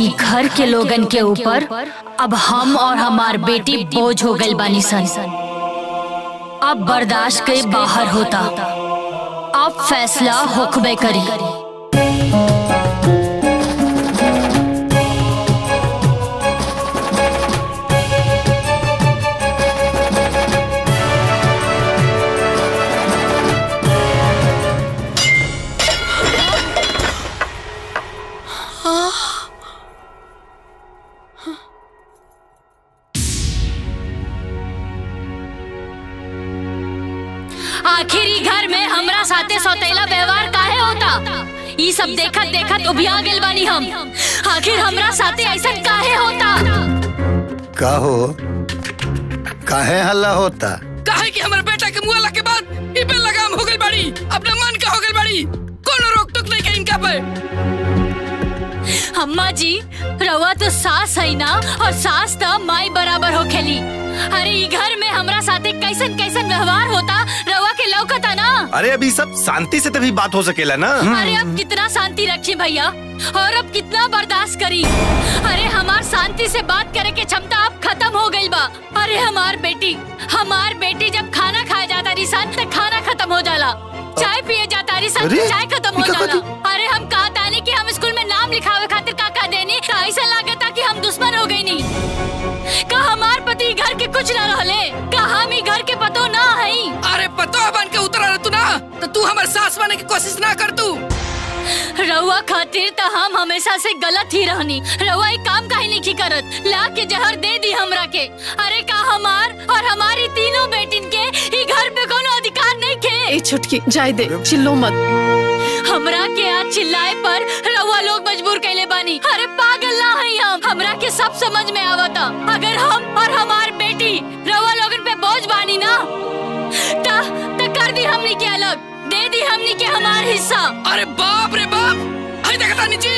ई घर के लोगन के ऊपर अब हम और हमार बेटी बोझ हो गई बानी सन। अब बर्दाश्त के बाहर होता, अब फैसला होखबे करी। आखिर ई घर में हमरा साथे सौतेला व्यवहार काहे होता? ई सब देखत देखत उबिया गेल बानी हम। आखिर हमरा साथे ऐसा काहे होता? का हो, काहे हल्ला होता? काहे कि हमारे बेटा के मुआला के बाद ई पे लगाम हो गई बड़ी, अपना मन का हो गई बड़ी, कोनो रोक टोक नहीं के इनका पे। अम्मा जी, रवा तो सास है ना, और सास तो माई बराबर हो खेली। अरे ई घर में हमरा साथे कैसन कैसन व्यवहार होता रवा के लौकता ना। अरे अभी सब शांति से तभी बात हो सकेला ना। अरे अब कितना शांति रखी भैया, और अब कितना बर्दाश्त करी। अरे हमार शांति से बात करे के क्षमता अब खत्म हो गई बा। अरे हमार बेटी जब खाना खाए जाता रिसन तो खाना खत्म हो जाला, चाय पिए जाता रिसन तो चाय खत्म हो जाला। अरे हम कहा तानी कि हम स्कूल में नाम लिखावे खातिर काका देनी, तो ऐसा लागता कि हम दुश्मन हो गई नहीं। का हमार पति घर के कुछ न रहले, का हम ही घर के पतो ना हई। अरे पतो बन के उतरा रह तू ना, तो तू हमारे सास बने की कोशिश ना कर तू। रउआ खातिर तो हम हमेशा से गलत ही रहनी। रउआ एक काम काहे नहीं करत, ला के जहर दे दी हमरा के। अरे का हमार और हमारी तीनों बेटिन के ई घर पे कोनो अधिकार नहीं के। ए छुटकी जाय दे, चिल्लो मत। हमरा के आज चिल्लाए पर रउआ लोग मजबूर कैले बानी। अरे पागल ना हई हम, हमरा के सब समझ में आवता। अगर हम और हमार बेटी रउआ लोगन पे बोझ बानी ना, ता कर दी हमनी के अलग, दे दी हमनी के हमार हिस्सा। अरे बाप रे बाप, हाय देखता नीची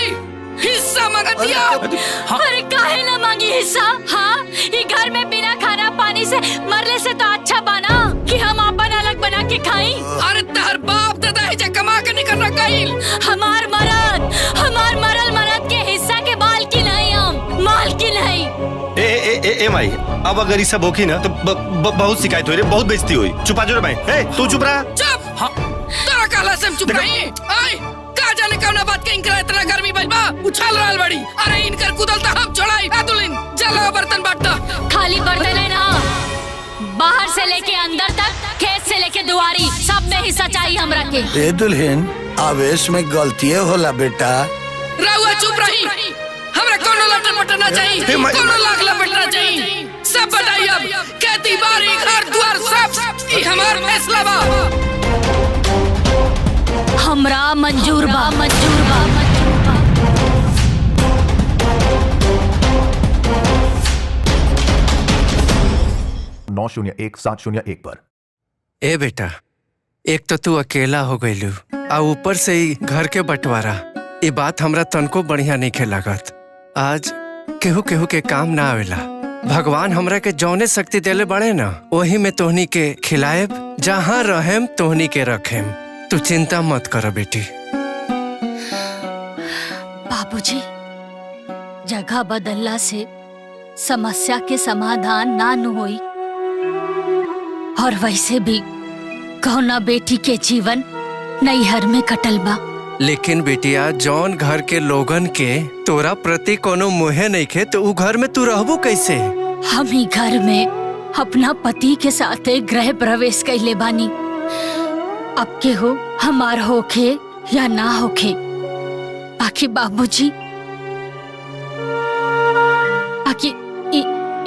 हिस्सा मांगा दिया। अरे काहे ना मांगी हिस्सा? हाँ, ये घर में बिना खाना पानी से मरले से तो अच्छा बना कि हम अपन अलग बना के खाई। अरे तहर बाप दादा है कमा के नहीं करना कहीं। हमार मरल मरद के हिस्सा के बाल की नहीं, हम माल की नहीं। ए माई, अब अगर ये सब होगी ना तो बहुत शिकायत हुई रे, बहुत बेइज्जती हुई। चुपा जो रे भाई, तू चुप रहा। चुप। हाँ। तेरा काला से हम चुप रही। आए का जाने कौन बात के इनकर इतना गर्मी भइल बा, उछाल रहल बड़ी। अरे इनकर कुदलता हम छोड़ाई दुल्हन, चलो बर्तन बांटता। खाली बर्तन है ना, बाहर से लेके अंदर तक, खेत से लेके दुआरी, सब में हिस्सा चाहिए हमरा के। ए दुल्हन, आवेश में गलतियां होला बेटा। रहुआ चुप रही, हमरा कोनो लटर पटर ना चाहिए, कोनो लाग लपटना चाहिए। सब बताइए अब, खेती बाड़ी घर द्वार सब ई हमार फैसला बा। हमरा मंजूर बा। 901-701 पर। ए बेटा, एक तो तू अकेला हो गईलू, आ ऊपर से ही घर के बंटवारा। ये बात हमरा तनको बढ़िया नहीं खे लागत। आज केहू केहू के काम ना आवेला। भगवान हमरा के जौने शक्ति देले बड़े ना, वही में तोहनी के खिलाएब, जहाँ रहेम तोहनी के रखेम। तू चिंता मत कर बेटी। बाबूजी, जगह बदलला से समस्या के समाधान ना नु होई, और वैसे भी कौना बेटी के जीवन नैहर में कटल बा। लेकिन बेटिया, जौन घर के लोगन के तोरा प्रति कोनो मोहे नहीं खे, तो उ घर में तू रहबो कैसे? हम ही घर में अपना पति के साथ गृह प्रवेश कैले बानी। अब के हो हमार होखे या ना होखे, बाकी बाबूजी, बाकी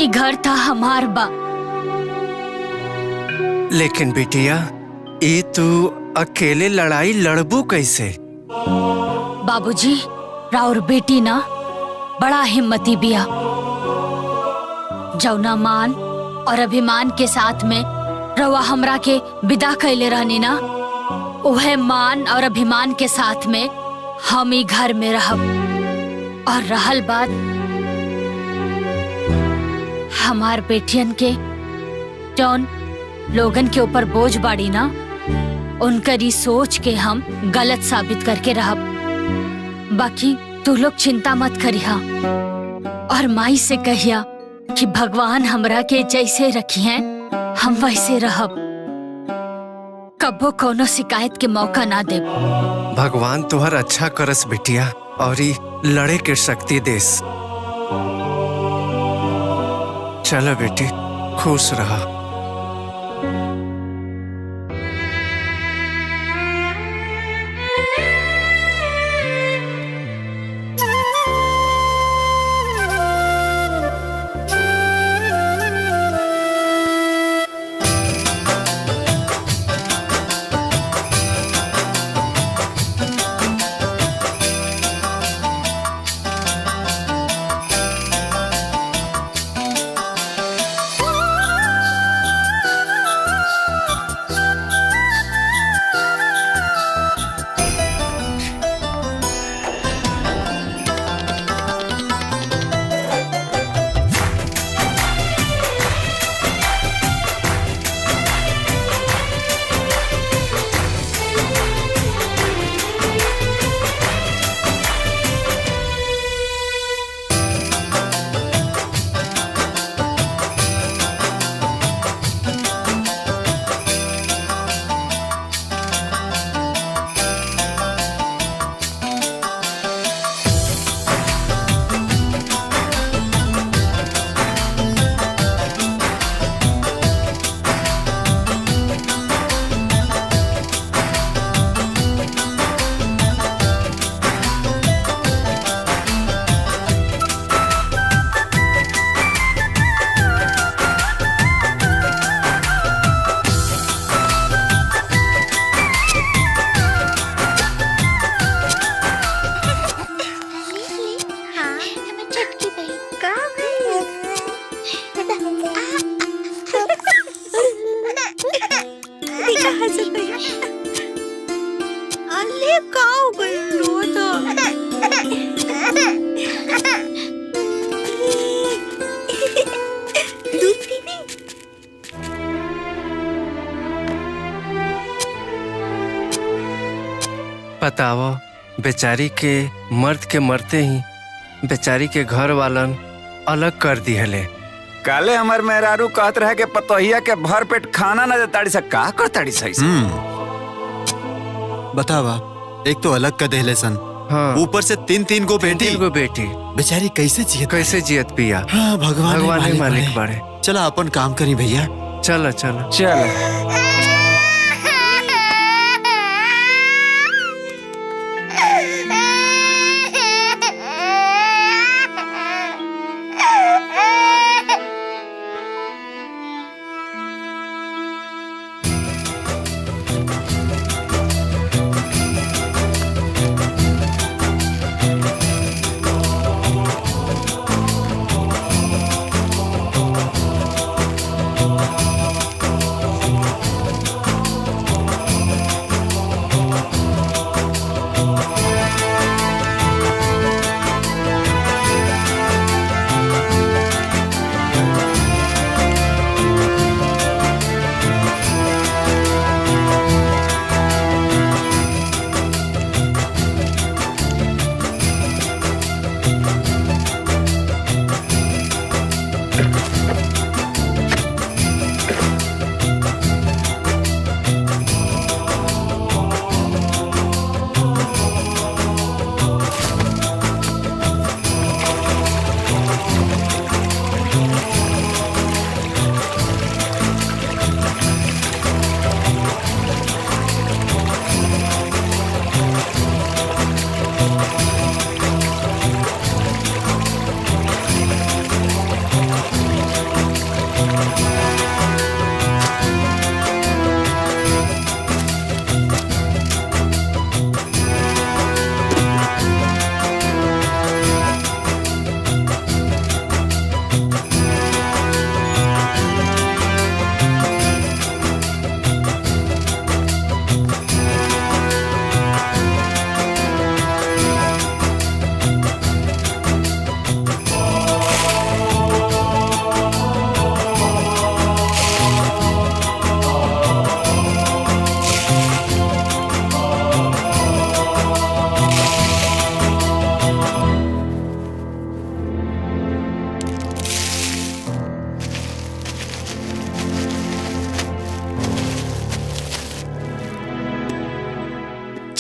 ई घर था हमार बा। लेकिन बेटिया, ये तू अकेले लड़ाई लड़बू कैसे? बाबूजी, राउर बेटी ना बड़ा हिम्मती बिया। जौना मान और अभिमान के साथ में रवा हमरा के विदा कैले रहनी ना, वह मान और अभिमान के साथ में हम ही घर में रहब। और रहल बात हमार बेटियन के, जौन लोगन के ऊपर बोझ बाड़ी ना, उनकर सोच के हम गलत साबित करके रहब। बाकी तू लोग चिंता मत करिया और माई से कहिया कि भगवान हमरा के जैसे रखी हैं हम वैसे रहब, कब्बो कोनो शिकायत के मौका ना दे। भगवान तुहर अच्छा करस बिटिया और ई लड़े के शक्ति देस। चलो बेटी, खुश रहा। बताओ, बेचारी के मर्द के मरते ही बेचारी के घर वालन अलग कर दिहले। काले हमार मेहरारू कहत रहे के पतोहिया के भर पेट खाना न देताड़ी सा का करताड़ी सही से। बतावा, एक तो अलग का देहले सन, हाँ, ऊपर से तीन गो बेटी। बेचारी कैसे जियत पिया। हाँ, भगवान ही मालिक बाड़े। चला अपन काम करी भैया। चलो चलो चलो।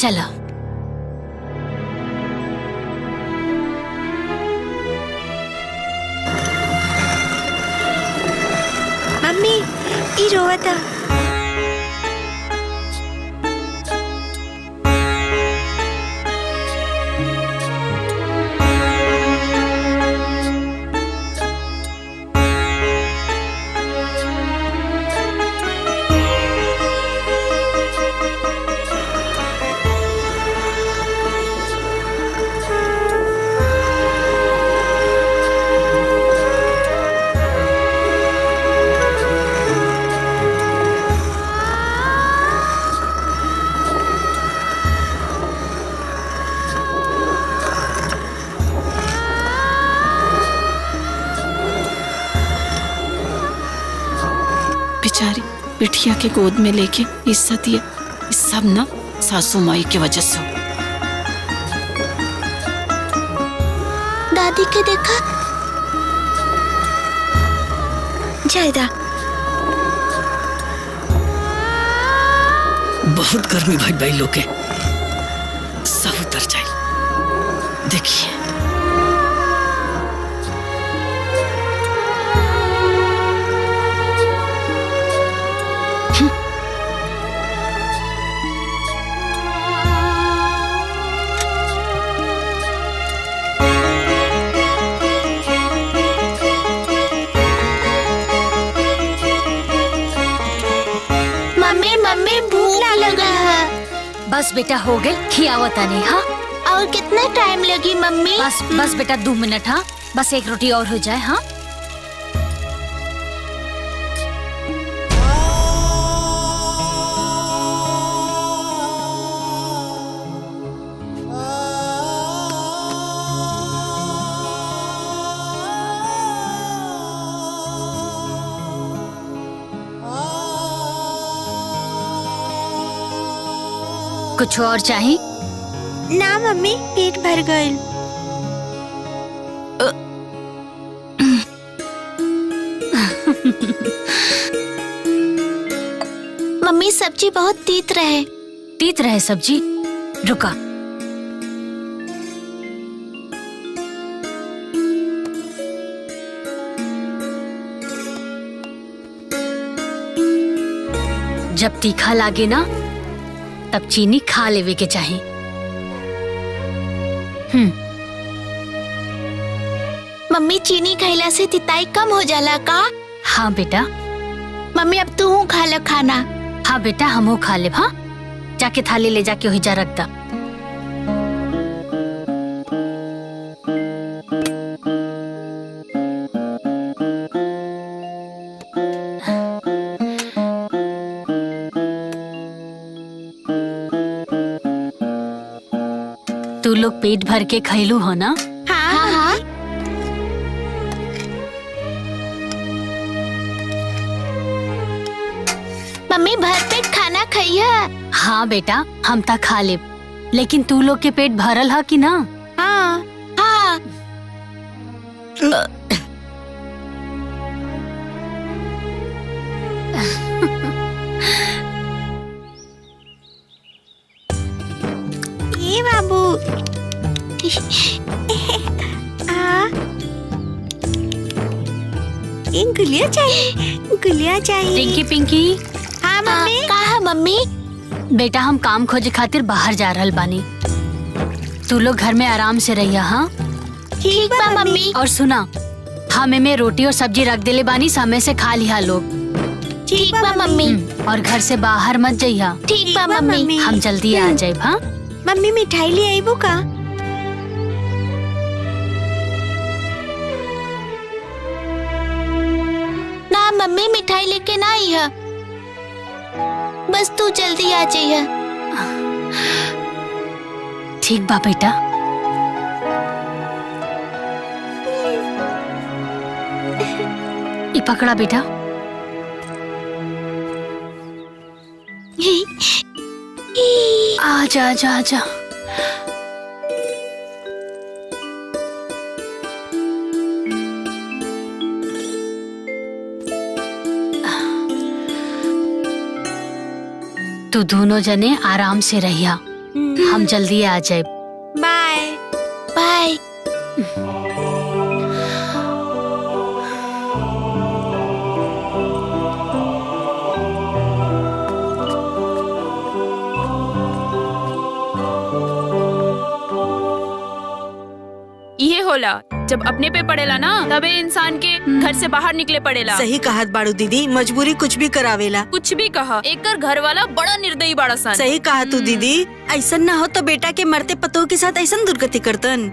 चलो। मम्मी ई रोवता। बेचारी बिटिया के गोद में लेके इज्जत दिए, इस सब ना सासू माई की वजह से। दादी के देखा जायदा। बहुत गर्मी भाई भाई लोग के सब उतर जाए। देखिए मम्मी मम्मी भूख लगा है। बस बेटा हो गए, खियावता नहीं। हाँ और कितना टाइम लगी मम्मी? बस बस बेटा 2 मिनट। हाँ बस एक रोटी और हो जाए। हाँ कुछ और चाहिए? ना मम्मी पेट भर गए। मम्मी सब्जी बहुत तीत रहे। तीत रहे सब्जी? रुका। जब तीखा लागे ना तब चीनी खा लेवे के चाहिए। मम्मी चीनी खैला से तिताई कम हो जाला का? हाँ बेटा। मम्मी अब तू खा ल खाना। हाँ बेटा हमहू खा ले। हाँ जाके थाली ले जाके वही जा रख दा। तू लोग पेट भर के खैलू हो ना? हाँ हाँ, हाँ। मम्मी भरपेट खाना खइया। हाँ बेटा हम ता खा ले, लेकिन तू लोग के पेट भरल है कि ना? हाँ हाँ। ये बाबू ये गुलिया चाहिए, गुलिया चाहिए। रिंकी पिंकी। हाँ मम्मी। कहा मम्मी? बेटा हम काम खोजे खातिर बाहर जा रहल बानी, तू लोग घर में आराम से रहिया। हाँ ठीक बा मम्मी। और सुना, हम में रोटी और सब्जी रख देले बानी, समय से खा लिया लोग। ठीक बा मम्मी। और घर से बाहर मत जइहा। ठीक बा मम्मी। हम जल्दी आ जाए। हाँ मम्मी मिठाई ले आईबो का? ना मम्मी मिठाई लेके ना आई है, बस तू जल्दी आ जाइए। ठीक बा बेटा। ये पकड़ा बेटा। आजा आजा आजा। तू दोनों जने आराम से रहिया। हम जल्दी आ जाए। Bye bye. ये होला जब अपने पे पड़ेला ना तबे इंसान के घर से बाहर निकले पड़ेला। सही कहत बाड़ू दीदी, मजबूरी कुछ भी करावेला। कुछ भी कहा, एकर घर वाला बड़ा निर्दयी बाड़ा सन। सही कहा तू दीदी, ऐसा न हो तो बेटा के मरते पतोह के साथ ऐसा दुर्गति करतन।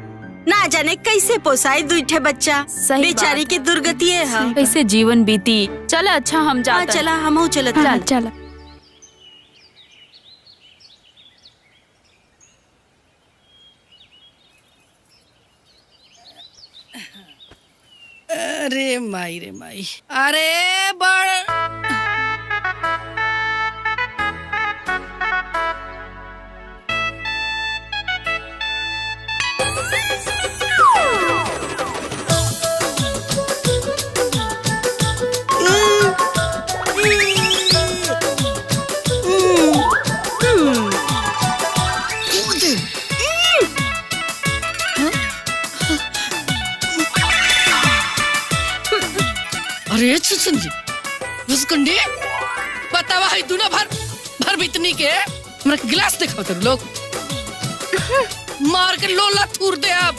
ना जाने कैसे पोसाई दूठे बच्चा। बेचारी की दुर्गति है। कैसे जीवन बीती। चला अच्छा हम जाते। चला हम चलत। चला। अरे माई रे माई, अरे बड़ अरे सुन जी, घुसकुंडी बतावा है दुना भर बितनी के हमरा गिलास दिखाओ तुम लोग मार के लोला थूर दे अब।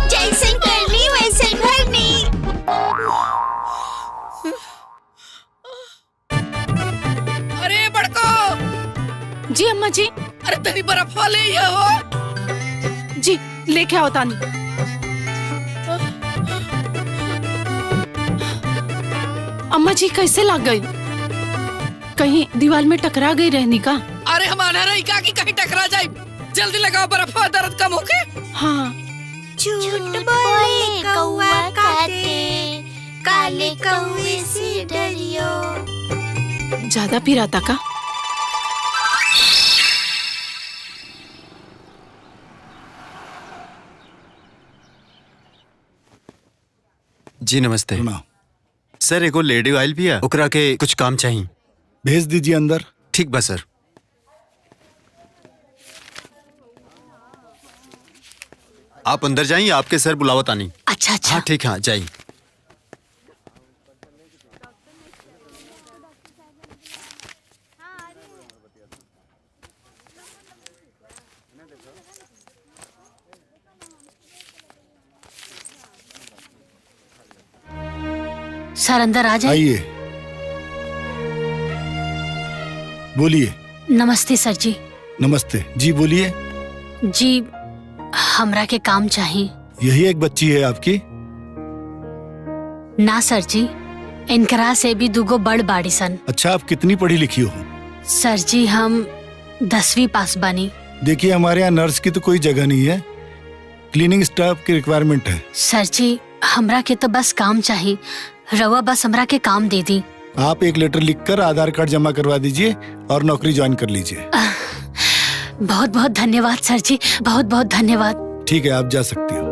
जैसे करनी वैसे भरनी। अरे बड़को। जी अम्मा जी। अरे तेरी बर्फ वाले ये हो जी, लेके आओ तानी। अम्मा जी कैसे लग गई? कहीं दीवार में टकरा गई रहनी का? अरे हमारा रही का कि कहीं टकरा जाए। जल्दी लगाओ बर्फ, दर्द कम हो के। हाँ। झूठ बोले कौवा काटे, काले कौवे से डरियो। ज्यादा पिराता का? जी नमस्ते सर, एगो लेडी ऑयल भी है, ओकरा के कुछ काम चाहिए। भेज दीजिए अंदर। ठीक बा सर। आप अंदर जाइए, आपके सर बुलावत आनी। अच्छा अच्छा। हाँ ठीक, हाँ जाइए। सर अंदर आ जाइए। आइए, बोलिए। नमस्ते सर जी। नमस्ते जी, बोलिए। जी हमरा के काम चाहिए। यही एक बच्ची है आपकी? ना सर जी, इनकरा से भी दुगो बड़ बाड़ी सन। अच्छा, आप कितनी पढ़ी लिखी हो? सर जी हम 10वीं पास बनी। देखिए, हमारे यहाँ नर्स की तो कोई जगह नहीं है, क्लीनिंग स्टाफ की रिक्वायरमेंट है। सर जी हमरा के तो बस काम चाहिए, रवा बस हमरा के काम दे दी। आप एक लेटर लिखकर आधार कार्ड जमा करवा दीजिए और नौकरी ज्वाइन कर लीजिए। बहुत बहुत धन्यवाद सर जी, बहुत बहुत धन्यवाद। ठीक है, आप जा सकती हो।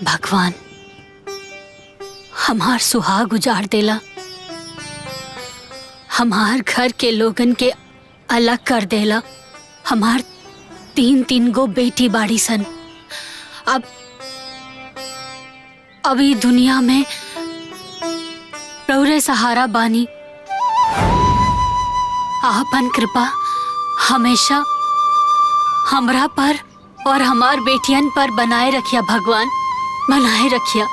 भगवान हमार सुहाग उजाड़ देला, हमार घर के लोगन के अलग कर देला। हमार 3 गो बेटी बाड़ी सन। अब अभी दुनिया में रौरे सहारा बानी। आपन कृपा हमेशा हमरा पर और हमार बेटियन पर बनाए रखिया भगवान, बनाए रखिया।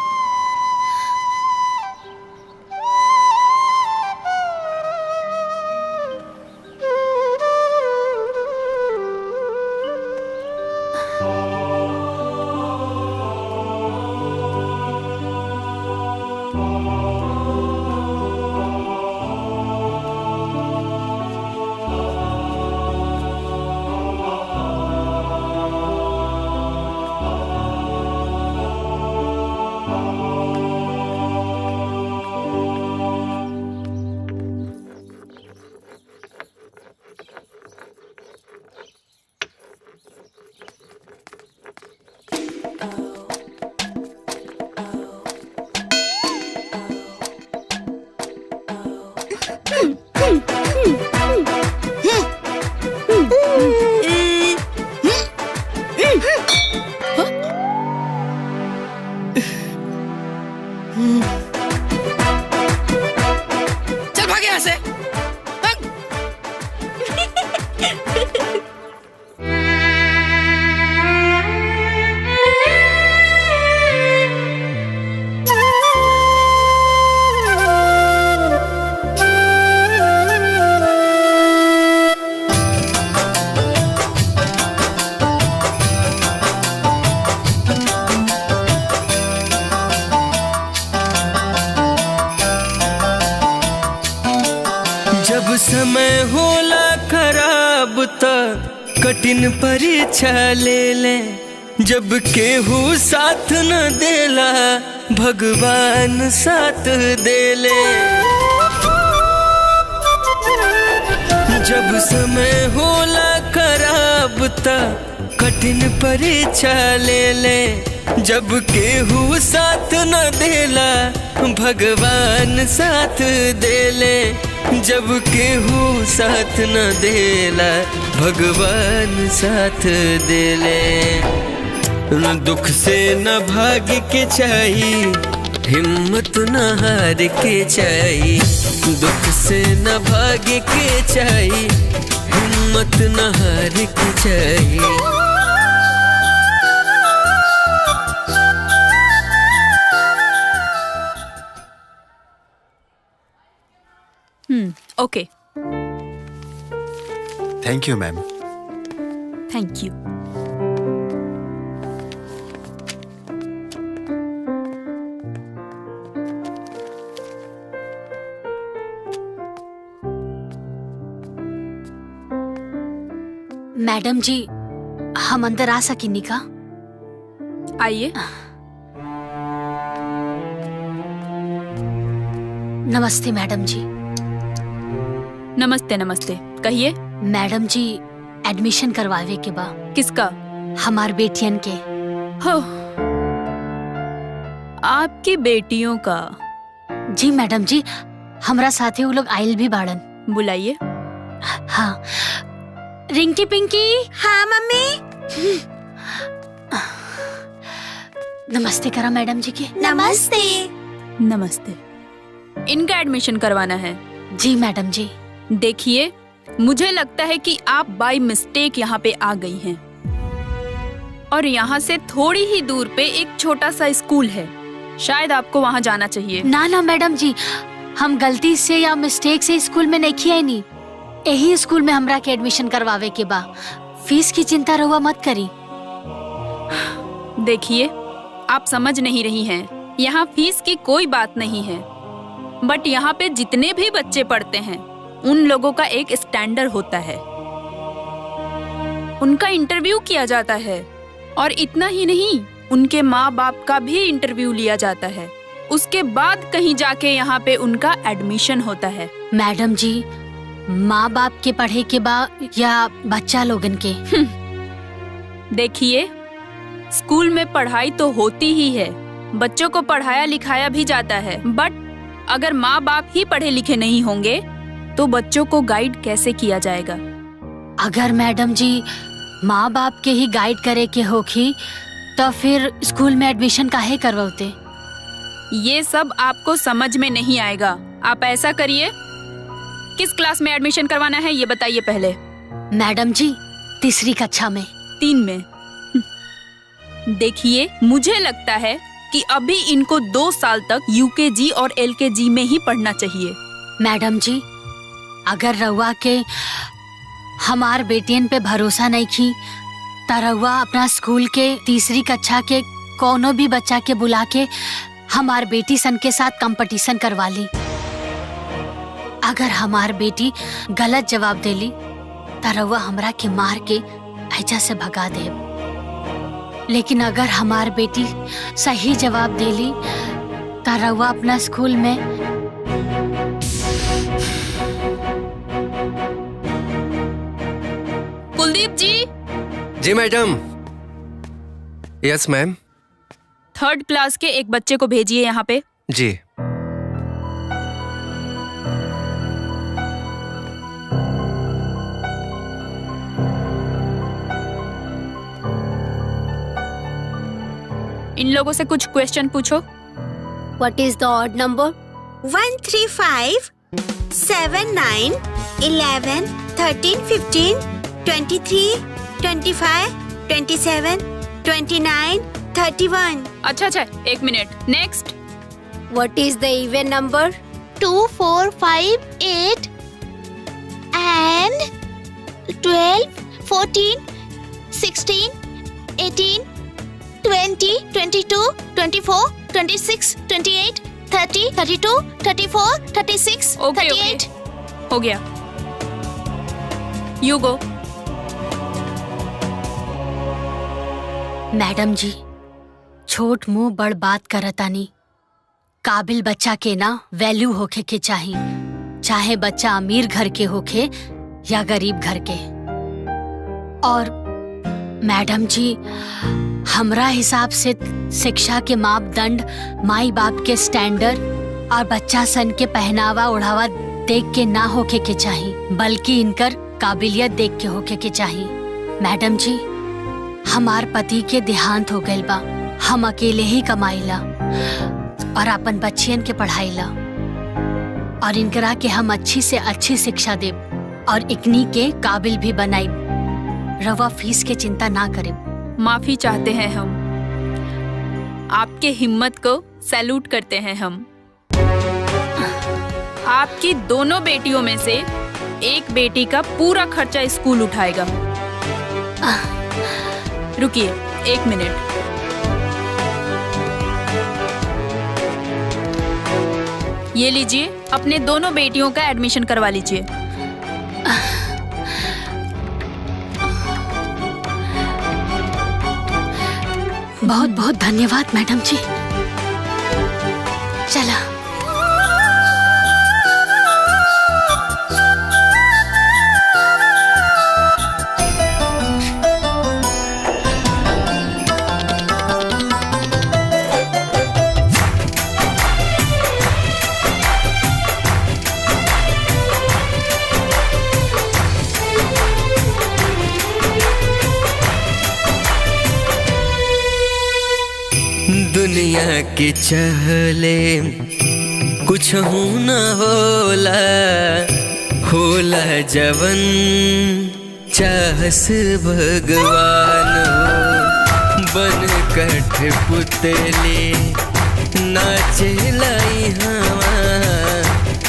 चल भाग यहाँ से। भाग। जब समय होला खराब त कठिन परीक्षा ले ले, जब केहू साथ न देला भगवान साथ देले। जब समय होला खराब त कठिन परीक्षा ले ले, जब केहू साथ न देला भगवान साथ देले। जब केहू साथ न देला भगवान साथ देले। न दुख से न भाग के चाहिए, हिम्मत न हार के चाहिए। दुख से न भाग के चाहिए, हिम्मत न हार के चाहिए। Okay, thank you ma'am. Thank you. Madam ji, हम अंदर आ सकेंगे का? आइए। नमस्ते मैडम जी। नमस्ते नमस्ते, कहिए। मैडम जी, एडमिशन करवावे के बा। किसका? हमार बेटियन के। हो, आपकी बेटियों का? जी मैडम जी, हमरा साथे वो लोग आयल भी बाड़न। बुलाइए। हाँ। रिंकी पिंकी। हाँ मम्मी। नमस्ते करा मैडम जी के। नमस्ते। नमस्ते। इनका एडमिशन करवाना है? जी मैडम जी। देखिए, मुझे लगता है कि आप बाय मिस्टेक यहाँ पे आ गई हैं। और यहाँ से थोड़ी ही दूर पे एक छोटा सा स्कूल है, शायद आपको वहाँ जाना चाहिए। ना ना मैडम जी, हम गलती से या मिस्टेक से स्कूल में नहीं किया नहीं। यही स्कूल में हमरा के एडमिशन करवावे के बा। फीस की चिंता रहुआ मत करी। देखिए, आप समझ नहीं रही हैं, यहाँ फीस की कोई बात नहीं है, बट यहाँ पे जितने भी बच्चे पढ़ते हैं उन लोगों का एक स्टैंडर्ड होता है। उनका इंटरव्यू किया जाता है, और इतना ही नहीं, उनके माँ बाप का भी इंटरव्यू लिया जाता है। उसके बाद कहीं जाके यहाँ पे उनका एडमिशन होता है। मैडम जी, माँ बाप के पढ़े के बाद या बच्चा लोगन के? देखिए, स्कूल में पढ़ाई तो होती ही है, बच्चों को पढ़ाया लिखाया भी जाता है, बट अगर माँ बाप ही पढ़े लिखे नहीं होंगे तो बच्चों को गाइड कैसे किया जाएगा? अगर मैडम जी माँ बाप के ही गाइड करे के होखी तो फिर स्कूल में एडमिशन काहे करवाते? ये सब आपको समझ में नहीं आएगा। आप ऐसा करिए, किस क्लास में एडमिशन करवाना है ये बताइए पहले। मैडम जी, तीसरी कक्षा में। 3 में। देखिए, मुझे लगता है कि अभी इनको 2 साल तक यूकेजी और एलकेजी में ही पढ़ना चाहिए। मैडम जी, अगर रउआ के हमार बेटियन पे भरोसा नहीं की त रउआ अपना स्कूल के तीसरी कक्षा के कोनो भी बच्चा के बुला के हमार बेटी सन के साथ कंपटीशन करवा ली। अगर हमार बेटी गलत जवाब देली त रउआ हमरा के मार के ऐजा से भगा दे। लेकिन अगर हमार बेटी सही जवाब देली त रउआ अपना स्कूल में कुलदीप जी। जी madam. Yes ma'am. 3rd class के एक बच्चे को भेजिए यहाँ पे। जी। इन लोगों से कुछ क्वेश्चन पूछो। What is the odd number? 1, 3, 5, 7, 9, 11, 13, 15, 23, 25, 27, 29, 31. अच्छा, 1 minute. Next. What is the even number? 2, 4, 5, 8 and 12, 14, 16, 18, 20, 22, 24, 26, 28, 30, 32, 34, 36, Okay, 38. हो गया। You go. मैडम जी, छोट मुंह बड़ बात करतानी। काबिल बच्चा के ना वैल्यू होखे के चाही, चाहे बच्चा अमीर घर के होखे या गरीब घर के। और मैडम जी, हमरा हिसाब से शिक्षा के मापदंड माई बाप के स्टैंडर्ड और बच्चा सन के पहनावा ओढ़ावा देख के ना होके के चाही, बल्कि इनकर काबिलियत देख के होके के चाही। मैडम जी, हमार पति के देहांत हो गइल बा। हम अकेले ही कमाईला और अपन बच्चियन के पढ़ाईला, और इनकरा के हम अच्छी से अच्छी शिक्षा देब और इकनी के काबिल भी बनाइब। रवा फीस के चिंता ना करे। माफी चाहते हैं हम। आपके हिम्मत को सैल्यूट करते हैं हम। आपकी दोनों बेटियों में से एक बेटी का पूरा खर्चा स्कूल उठाएगा। रुकिए 1 मिनट। ये लीजिए, अपने दोनों बेटियों का एडमिशन करवा लीजिए। बहुत बहुत धन्यवाद मैडम जी। चला। दुनिया के चहले कुछ न होला, होला जवन चाहस भगवान हो। बन कठ पुतले नाचे लाई हवा,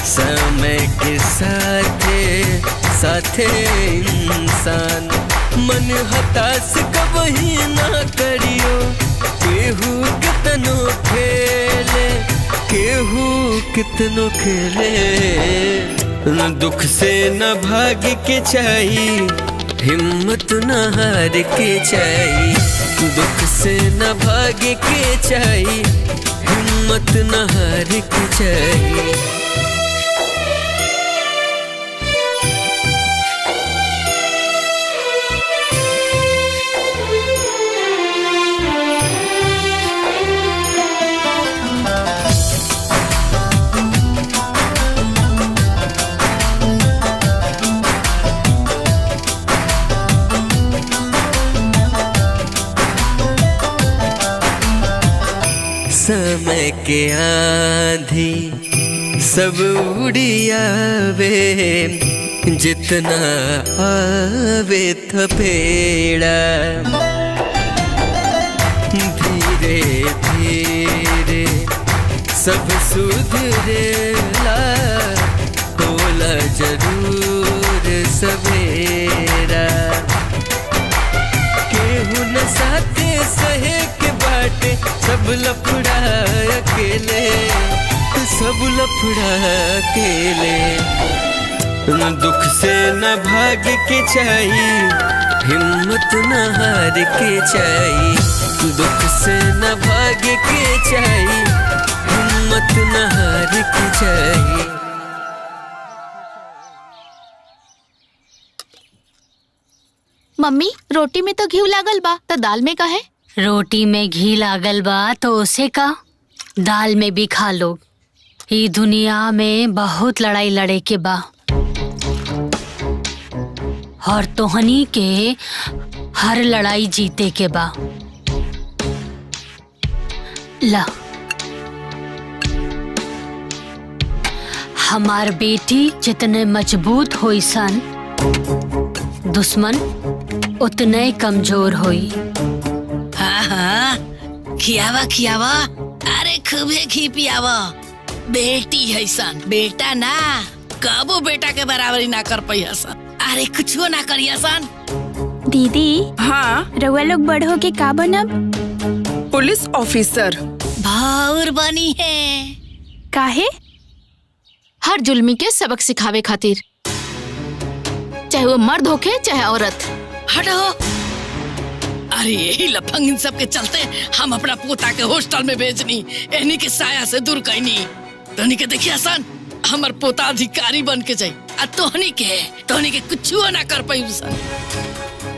समय के साथे साथे इंसान। मन हताश कबही ना करियो, केहू कितनो खेले, केहू कितनो खेले। दुख से न भाग के चाहिए, हिम्मत न हार के चाहिए। दुख से न भाग के चाहिए, हिम्मत न हार के चाहिए। समय के आंधी सब उड़ियावे जितना आवे थपेड़ा धीरे धीरे सब सुधरेला होला जरूर सवेरा केहू न साथे सहे के बाटे सब लफड़ा अकेले सब लफड़ा अकेले दुख से न भाग के चाहिए हिम्मत न हार के चाहिए दुख से न भाग के चाहिए हिम्मत न हार के चाहिए। मम्मी रोटी में तो घी लागल बा तो दाल में का है? रोटी में घी लागल बा तो उसे का दाल में भी खा लो। ये दुनिया में बहुत लड़ाई लड़े के बा और तोहनी के हर लड़ाई जीते के बा। ला हमार बेटी जितने मजबूत होई सन दुश्मन उतने कमजोर होई। हाँ हाँ खियावा खियावा, अरे खूबे घी पियावा। बेटी है सन, बेटा ना कबो बेटा के बराबरी ना कर पाई सन। अरे कुछो ना करिया सन। दीदी हाँ रउआ लोग बड़ हो के का बनब? Police officer. भाउर बनी है। काहे? हर जुल्मी के सबक सिखावे खातिर, चाहे वो मर्द होके चाहे औरत। हटो। अरे यही लफंग इन सब के चलते हम अपना पोता के हॉस्टल में भेजनी, एनी के साया से दूर कहनी। तोहनी के देखिए सन, हमर पोता अधिकारी बन के जाई, आ तोहनी के कुछो ना कर पाई सन।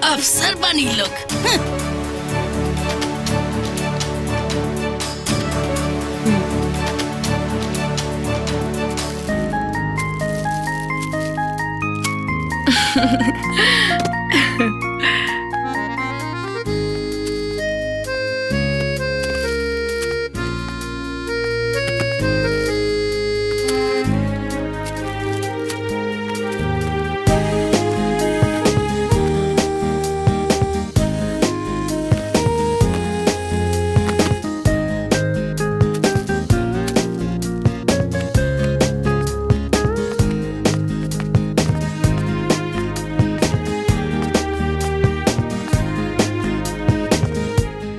अफसर बनी लोग।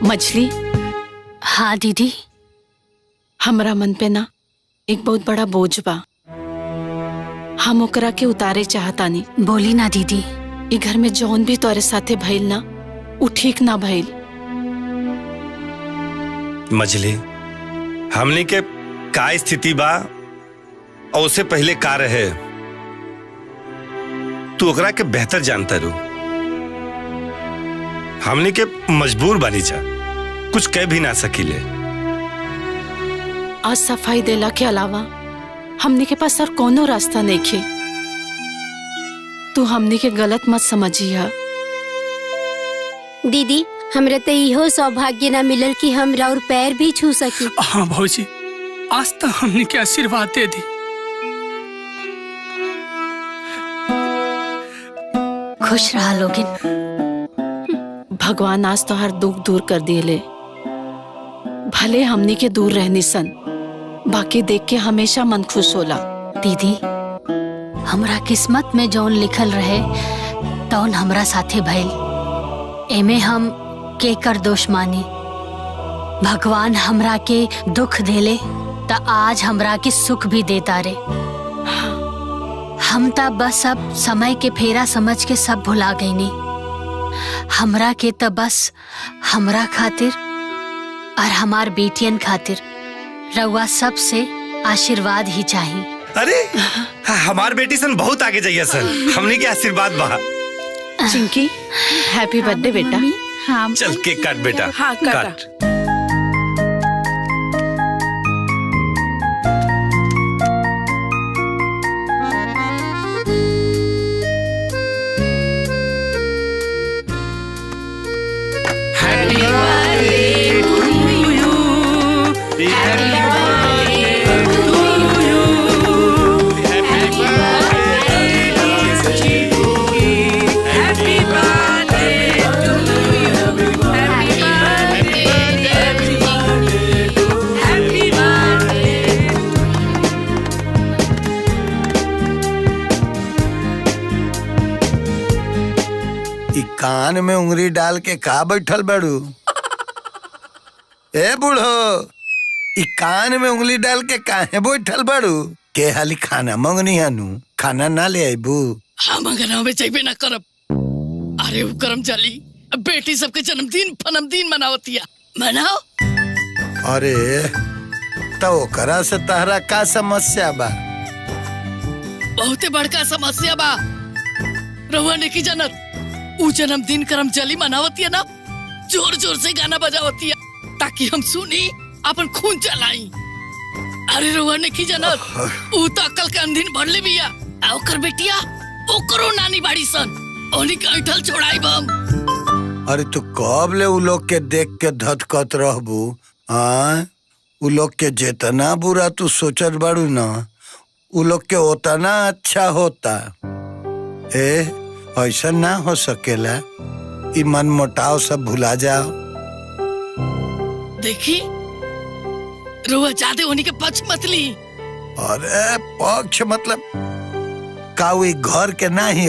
मछली। हाँ दीदी। हमरा मन पे ना एक बहुत बड़ा बोझ बा, हम ओकरा के उतारे चाहतानी। बोली ना दीदी। ई घर में जौन भी तोरे साथे भइल ना, उ ठीक ना भइल। मछली, हमनी के का स्थिति बा और उससे पहले का रहे, तू ओकरा के बेहतर जानता रू। हमनी के मजबूर बनी जा, कुछ कह भी ना सकीले। आज सफाई देला के अलावा हमने के पास और कोनो रास्ता नहीं खे। तू हमने के गलत मत समझिया। दीदी हमरे तो इहो सौभाग्य ना मिलल कि हम राउर पैर भी छू सकी। हाँ भौजी, आज तक हमने के आशीर्वाद दे दी। खुश रहा लोगिन। भगवान आज तो हर दुख दूर कर दिए। भले हमने के दूर रहनी सन, बाकी देख के हमेशा मन खुश होला। दीदी हमरा किस्मत में जौन लिखल रहे तौन हमरा साथे भइल, एमे हम के कर दोष मानी। भगवान हमरा के दुख देले त आज हमरा के सुख भी देता रे। हम त बस अब समय के फेरा समझ के सब भुला गईनी। हमरा के त बस हमरा खातिर और हमार बेटियन खातिर रउआ सब से आशीर्वाद ही चाहिए। अरे हमार बेटी सन बहुत आगे जाइए सन, हमनी के आशीर्वाद बा। चिंकी हैप्पी बर्थडे बेटा। हाँ चल केक काट बेटा। हाँ काटा। Happy birthday to you. कान में उंगली डाल के का बैठल बड़ू? ए बूढ़ो, ई कान में उंगली डाल के काहे बैठल बड़ू? के हाली खाना मंगनी हनु, खाना ना ले आईबू? हाँ मंगना में चाहिए ना करब। अरे वो करम चली, बेटी सबके जन्मदिन मनावतिया, मनाओ। अरे तो ओकरा से तहरा का समस्या बा? बहुते बड़का समस्या बा। रहुआ ने की जनत, ऊ जन्मदिन करम चली मनावतिया ना, जोर जोर से गाना बजावतिया ताकि हम सुनी अपन खून चलाई। अरे रहुआ ने की जनत, ऊ तो अक्ल के अंधीन भरले बिया। आ ओकर बेटिया ओकरो नानी बाड़ी सन, ओनी के ऐठल छोड़ाई बम। अरे तू कब ले उ लोग के देख के धधकत रहबू? हाँ, उ लोग के जितना बुरा तू सोचत बाड़ू ना, उ लोग के उतना अच्छा होता। ऐसा ना हो सकेला। ई मन मोटाव सब भुला जाओ। देखी रुआ चाहते होनी के पक्ष मत ली। अरे पक्ष मतलब का वी घर के ना ही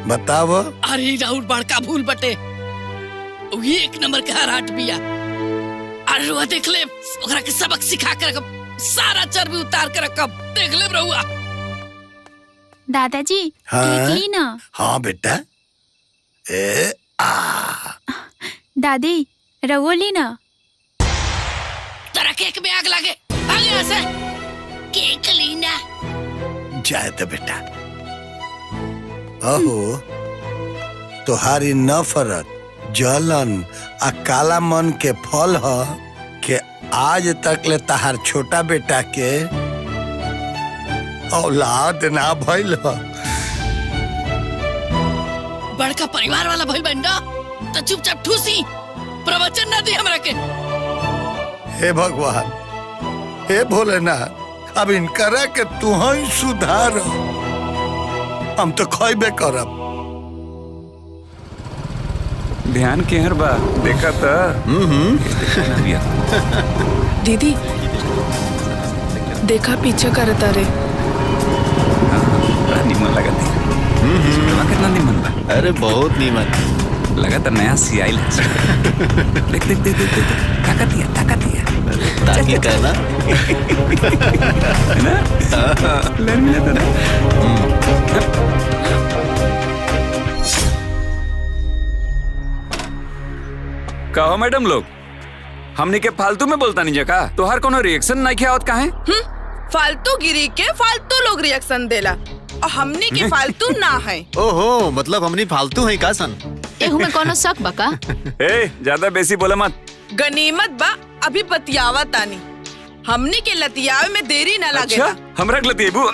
बताव। अरे राहुल बड़का भूल बटे, वही एक नंबर के हर हाट बिया। अरे रुआ देख ले, ओकरा के सबक सिखा के रखब, सारा चर्बी उतार के रखब, देख ले रुआ। दादाजी हाँ? केक ली ना। हाँ बेटा। दादी रवो ली ना। तेरा केक में आग लगे, आगे यहाँ से केक ली ना। जाए तो बेटा। अहो तुहारी नफरत, जलन आ काला मन के फल ह कि आज तक ले तहार छोटा बेटा के औलाद ना भइल ह। बड़का परिवार वाला भइल बंदा तो चुपचाप ठूसी, प्रवचन ना दे हमरा के। हे भगवान, हे भोलेनाथ, अब इनकरा के तू ही सुधार। हम तो खइबे करब। ध्यान केहर बा देखा था। दीदी देखा पीछे करता रे। निमन लगा थी। कितना निमन बा? अरे बहुत नीमन लगा था, नया सियाइल। देख देख देख देख ताकत दिया ताकि कहना है ना? लेने लेता ना। कहो मैडम लोग, हमने के फालतू में बोलता नहीं जका, तो हर कोनो रिएक्शन नहीं किया होत काहे? फालतू गिरी के फालतू लोग रिएक्शन देला और हमने के फालतू ना है। ओहो, मतलब हमनी फालतू है का सन? एहू में कोनो शक बका? ए ज्यादा बेसी बोले मत। गनीमत बा अभी बतियावा तानी, हमने के लतियावे में देरी ना लगेगा। अच्छा हमरा के लतियबू।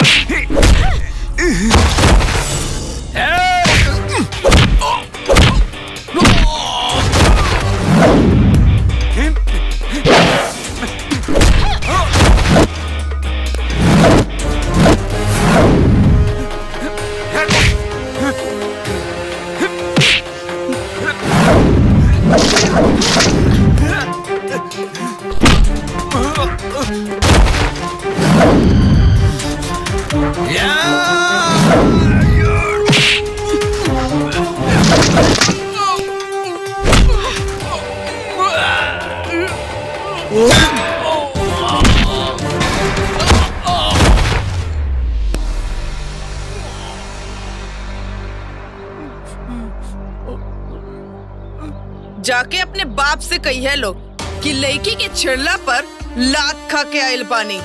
जाके अपने बाप से कही है लोग कि लड़की के छेड़ला पर लात खा के आयल पानी।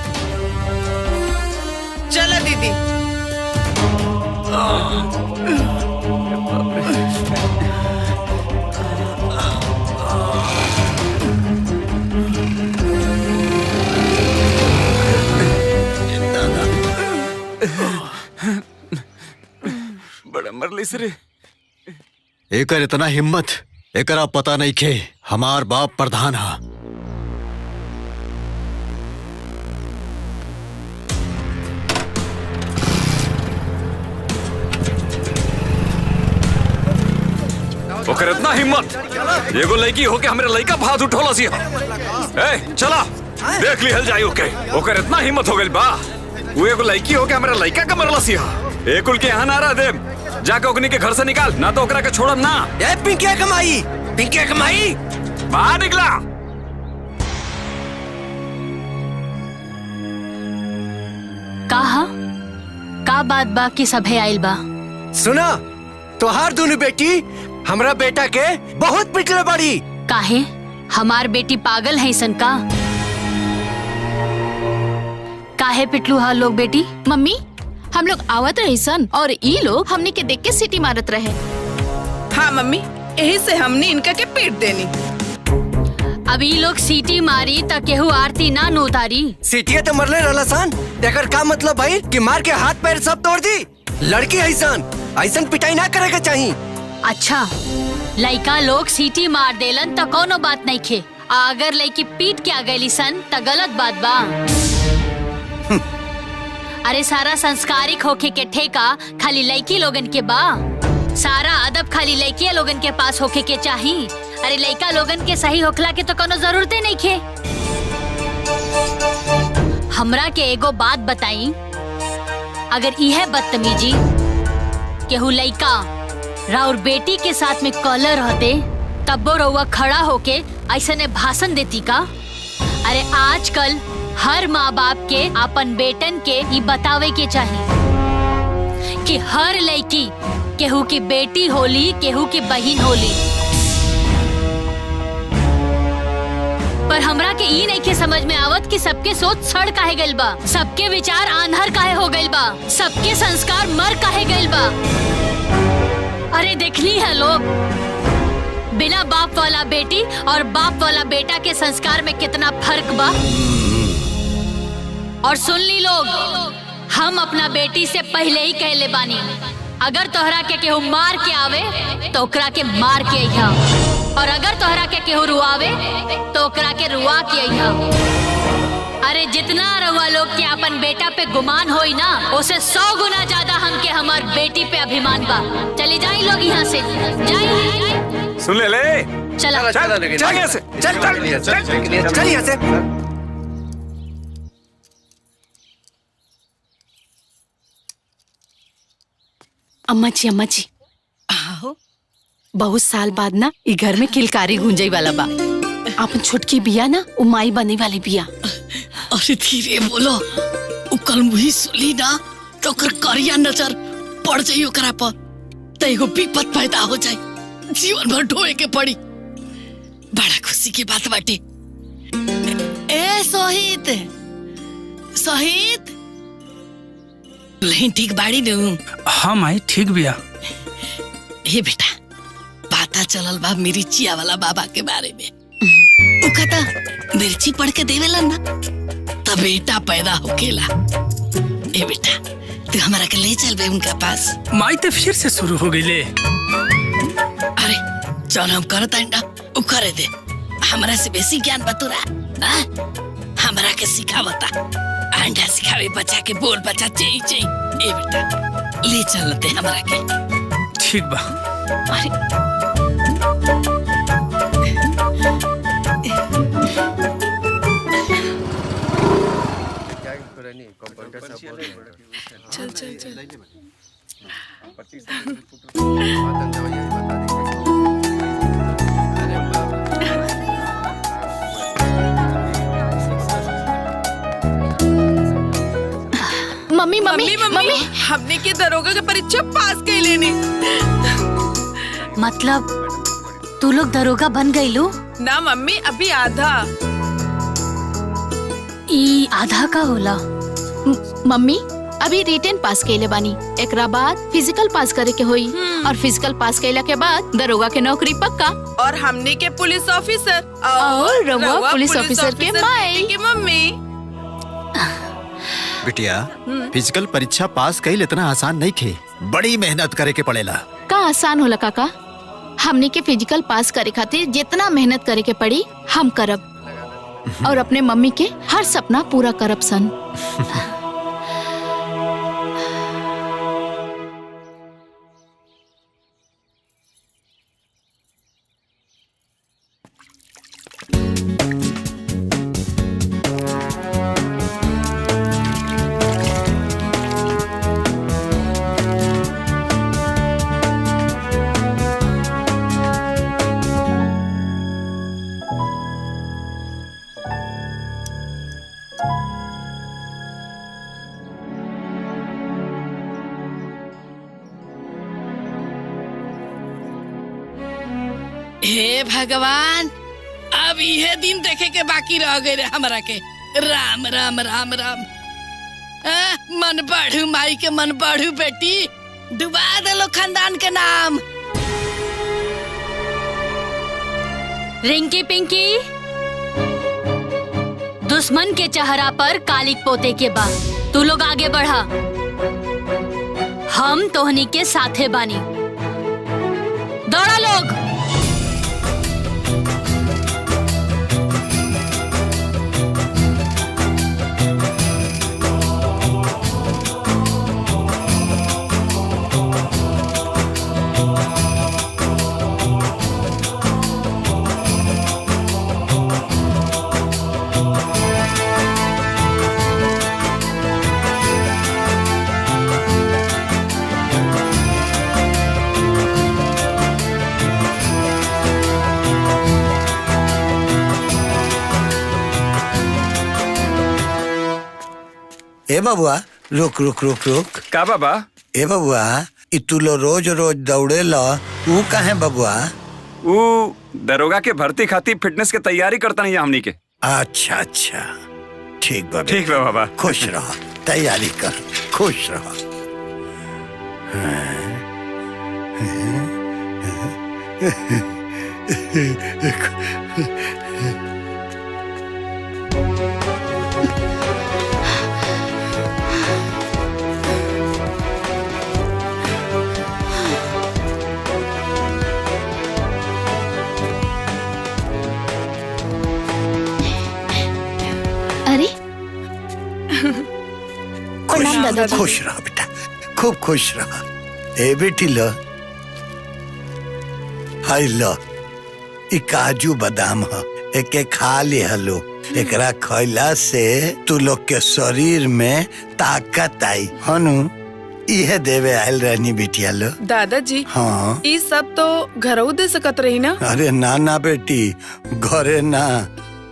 चला दीदी। बड़ा मरली सरे। एकर इतना हिम्मत, एकरा पता नहीं खे हमार बाप प्रधान हा। ओकर इतना हिम्मत, एगो लड़की होके हमरे लड़का भात उठोला सी। ए चला देख लिहल जाई ओके। ओकर इतना हिम्मत हो गइल बा, वो एगो लड़की होके हमरे लड़का का मरला सी। ए कुल के यहाँ नारा दे, जाके ओकनी के घर से निकाल, ना तो ओकरा के छोड़म ना। ए पिंकिया कमाई, पिंकिया कमाई, बाहर निकला। का बात बा कि सभे आइल बा? सुना, तोहार दोनों बेटी हमरा बेटा के बहुत पिटले बड़ी। काहे? हमार बेटी पागल है सन का? काहे पिटलू हा लोग बेटी? मम्मी, हम लोग आवत रही सन और ई लोग हमने के देख के सीटी मारत रहे। हाँ मम्मी, यही से हमने इनका के पीट देनी। अब ई लोग सीटी मारी त केहू आरती ना नो उतारी। सीटिया तो मरले रहला सन, एकर का मतलब भाई कि मार के हाथ पैर सब तोड़ दी? लड़की ऐसन ऐसन पिटाई ना करे के चाहिए। अच्छा, लड़का लोग सीटी मार देलन त कोनो बात नहीं खे, अगर लड़की पीट के आ गई सन त गलत बात बा। अरे सारा संस्कारिक होके के ठेका खाली लड़की लोगन के बा, सारा अदब खाली लड़किया लोगन के पास होके के चाही। अरे लड़का लोगन के सही होखला के तो कोनो जरूरते नहीं खे। हमरा के एगो बात बताई, अगर यह बदतमीजी केहू लड़का राउर बेटी के साथ में कॉलर रहते तब वो रउआ खड़ा होके ऐसने भाषण देती का? अरे आजकल हर माँ बाप के अपन बेटन के ये बतावे के चाहिए कि हर लड़की केहू की बेटी होली, केहू की बहन होली। पर हमरा के ई नहीं के समझ में आवत कि सबके सोच सड़ काहे गइल बा, सबके विचार आंधर काहे हो गइल बा, सबके संस्कार मर काहे गइल बा। अरे देखली है लोग, बिना बाप वाला बेटी और बाप वाला बेटा के संस्कार में कितना फर्क बा। और सुन ली लोग, हम अपना बेटी से पहले ही कहले बानी, अगर तोहरा के केहू मार के आवे तो ओकरा के मार के अइहा, और अगर तोहरा के केहू रुआवे तो ओकरा के रुआ के अइहा। अरे जितना रउआ लोग के अपन बेटा पे गुमान होई ना, उसे 100 गुना ज्यादा हमके हमार बेटी पे अभिमान बा। चली जाई लोग यहाँ से, जाई। सुन ले, चला चल यहाँ से, चल यहाँ से। अम्मा जी, आओ। बहुत साल बाद ना ई घर में किलकारी गूंजई वाला बा। अपन छोटकी बिया ना उमाई बने वाली बिया। अरे धीरे बोलो, कल मुही सुली ना तो ओकर करिया नजर पड़ जाई ओकरा पर, त एगो विपत पैदा हो जाए, जीवन भर ढोए के पड़ी। बड़ा खुशी की बात बाटे। ए सोहित, सोहित नहीं ठीक बाड़ी नू? हाँ माई ठीक बिया। हे बेटा, पता चलल बा मिर्चिया वाला बाबा के बारे में। उ कहता मिर्ची पढ़ के देवेला ना तब बेटा पैदा होकेला। ए बेटा, तू हमारा के ले चल बे उनका पास। माई तो फिर से शुरू हो गई। अरे चल हम करता ना, उ करे दे। हमरा से बेसी ज्ञान बतुरा हमरा के सिखावता। अंडा सिखावे बच्चा के, बोल बच्चा चई चई। ए बेटा ले चलते हमरा के। ठीक बा। अरे चल चल चल। मम्मी मम्मी मम्मी, हमने के दरोगा के परीक्षा पास कर लेनी। मतलब तू लोग दरोगा बन गई लो? ना मम्मी, अभी आधा। ई आधा का होला? मम्मी अभी रिटेन पास कैले बानी, एकरा बाद फिजिकल पास करे के होई, और फिजिकल पास कैला के बाद दरोगा के नौकरी पक्का। और हमने के पुलिस ऑफिसर और रउआ पुलिस ऑफिसर के माई की मम्मी। बिटिया, फिजिकल परीक्षा पास कईल इतना आसान नहीं खे, बड़ी मेहनत करे के पड़ेला। का आसान होला काका? हमने के फिजिकल पास करे खातिर जितना मेहनत करे के पड़ी हम करब, और अपने मम्मी के हर सपना पूरा करब सन। भगवान, अब यह दिन देखे के बाकी रह गए रे हमरा के। राम राम राम राम। मन बढ़ू माई के मन बढ़ू बेटी, डुबा दलो खानदान के नाम। रिंकी पिंकी, दुश्मन के चेहरा पर कालिक पोते के बाद तू लोग आगे बढ़ा, हम तोहनी के साथे बानी। दौड़ा लोग। ए बबुआ, रुक रुक रुक रुक। का बाबा? ए बबुआ, इ तू लो रोज रोज दौड़े ला, वो काहे बबुआ? वो दरोगा के भर्ती खातिर फिटनेस के तैयारी करता नहीं हमनी के। अच्छा अच्छा, ठीक बा ठीक बा बाबा। खुश रह, तैयारी कर, खुश रह। अरे प्रणाम दादाजी। खुश रह बेटा, खूब खुश रह। ए बेटी लो, हाय लो, इ काजू बादाम ह, एके खा ले हलो। एकरा खैला से तू लोग के शरीर में ताकत आई हनु। इहे देवे आयल रहनी बिटिया लो। दादाजी, हाँ ये सब तो घरों दे सकत रही ना? अरे ना ना बेटी, घरे ना।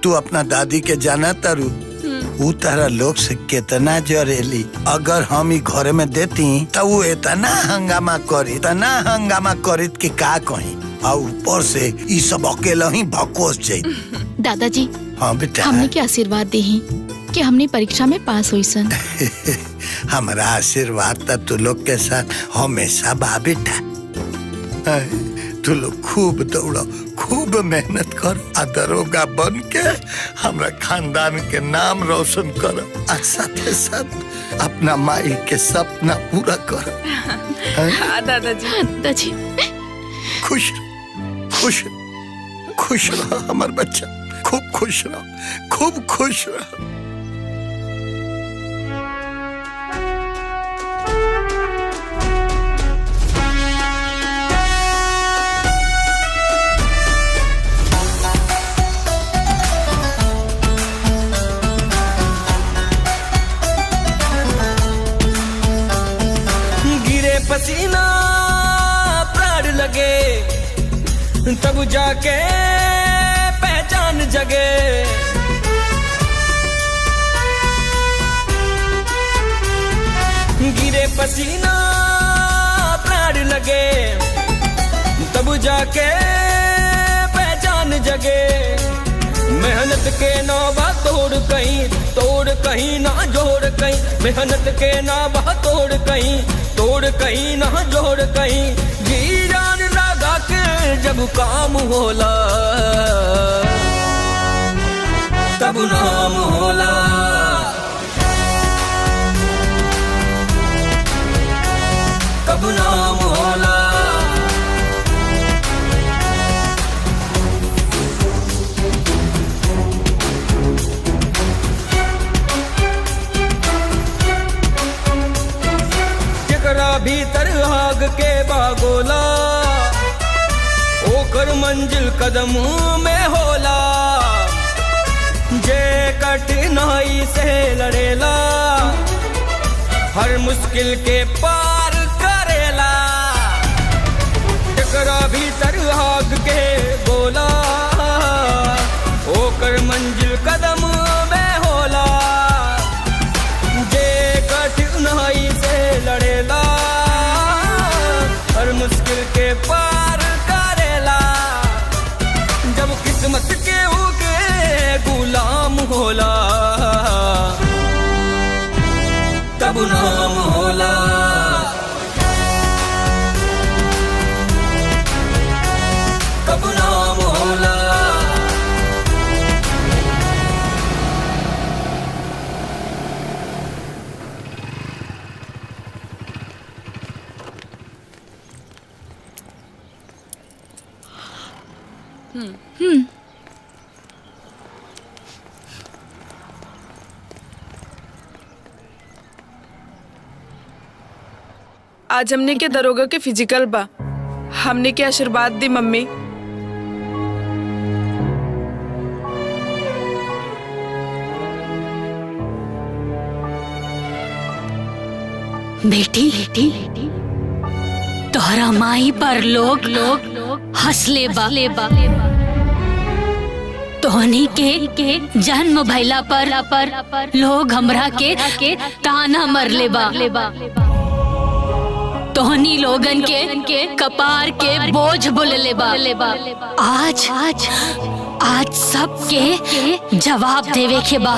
तू अपना दादी के जाना तारू, उ तरह लोग से कितना जरेली। अगर हम ही घरे में देती तो वो इतना हंगामा करी कि का कहीं। और ऊपर से ये सब अकेला ही भकोस जाई। दादाजी, हाँ बेटा, हमने के आशीर्वाद दी कि हमने परीक्षा में पास हुई सन। हमारा आशीर्वाद तो तू लोग के साथ हमेशा बा बेटा। तू लोग खूब दौड़ो, खूब मेहनत कर, आ दरोगा बन के हमरा खानदान के नाम रोशन करो, आ साथे साथ अपना माई के सपना पूरा करो। हाँ दादाजी। दादाजी, खुश खुश खुश रहो हमार बच्चा, खूब खुश रहो, खूब खुश रहो। पसीना प्राण लगे, तब जाके पहचान जगे। गिरे पसीना प्राण लगे, तब जाके पहचान जगे। मेहनत के नावा तोड़ कहीं ना जोड़ कहीं। मेहनत के नावा तोड़ कहीं ना जोड़ कहीं। जी जान लगा के जब काम होला, तब नाम होला। तब नाम होला। भीतर आग के बागोला, ओकर मंजिल कदम में होला। जे कठिनाई से लड़ेला, हर मुश्किल के पार करेला। एकरा भीतर आग के गोला, ओकर मंजिल कदम में होला। जे कठिनाई से लड़ेला, हर मुश्किल के पार करेला। कबू नाम होला कबू नाम होला आज हमने के दरोगा के फिजिकल बा, हमने के आशीर्वाद दी मम्मी। बेटी तोहरा माई पर लोग हंसले बा तोहनी के जन्म भइला पर लोग हमरा के ताना मरले बा तोहनी लोगन के कपार के बोझ बोलले बा आज सबके जवाब देवे के बा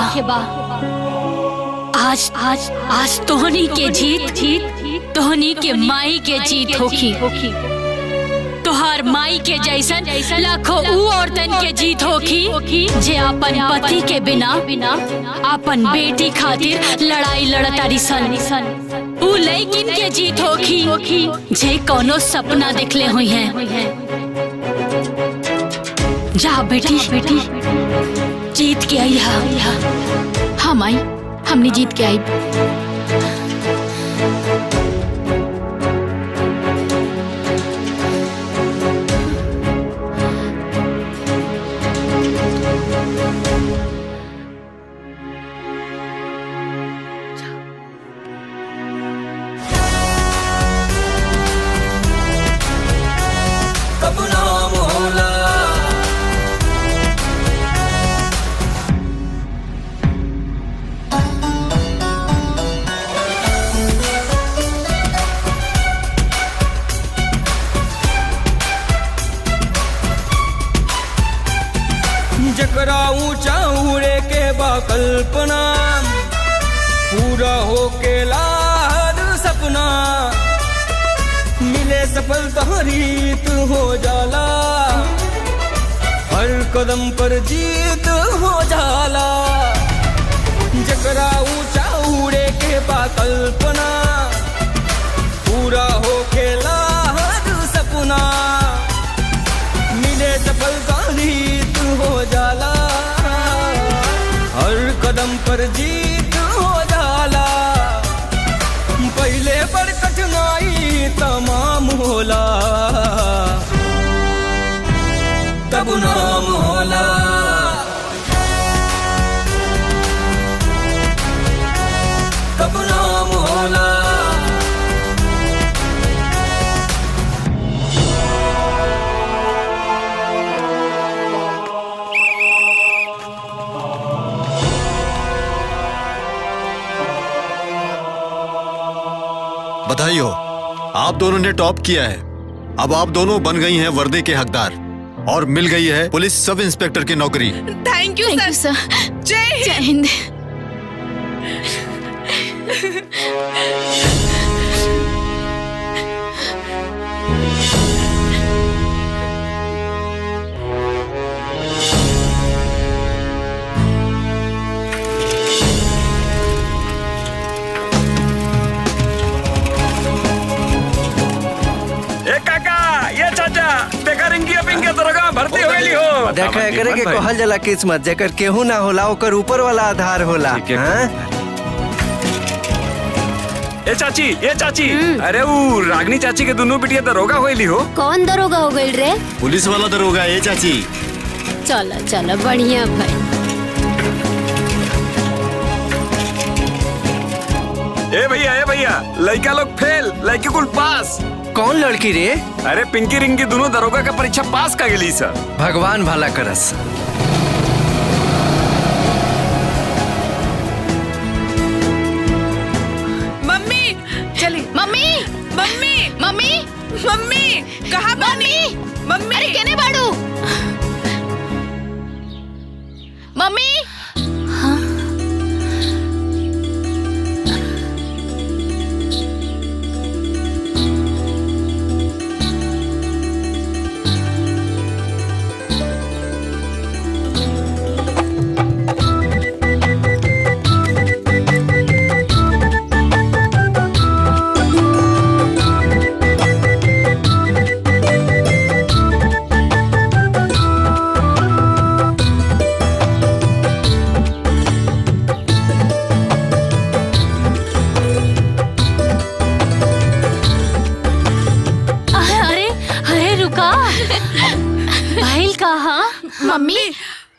आज तोहनी के जीत तोहनी के माई के जीत होखी तोहार माई के जैसन लाखों ऊ औरतन के जीत होखी जे अपन पति के बिना अपन बेटी खातिर लड़ाई लड़तारी सन ऊ लइकिन के जीत होखी जे कोनो सपना देखले हुई हैं। जा बेटी जीत के आई हाँ माई हमने जीत के आई। कबू नाम होला जकरा ऊंचा उड़े के बा कल्पना पूरा हो के लार सपना मिले सफलता रीत हो जाला हर कदम पर जीत हो जाला जकरा ऊंचा उड़े के बा कल्पना पूरा हो के लार सपना मिले सफलता रीत हो जाला हर कदम पर जीत हो जाला पहले पर कठिनाई तमाम होला तब नाम होला तब नाम होला बधाई हो, आप दोनों ने टॉप किया है। अब आप दोनों बन गई हैं वर्दी के हकदार और मिल गई है पुलिस सब इंस्पेक्टर की नौकरी। थैंक यू सर। जय हिंद। भर्ती होली हो देखा एकरे के कहल जाला किस्मत जेकर केहू ना होला ओकर ऊपर वाला आधार होला। ए चाची अरे वो रागनी चाची के दोनों बिटिया दरोगा होली हो। कौन दरोगा हो गई रे? पुलिस वाला दरोगा है चाची। चलो बढ़िया भाई। ए भैया लड़का लोग फेल लड़की कुल पास। कौन लड़की रे? अरे पिंकी रिंकी दोनों दरोगा का परीक्षा पास कर गई सर। भगवान भला करस। मम्मी चली। मम्मी कहाँ बानी? मम्मी अरे केने बाड़ू? मम्मी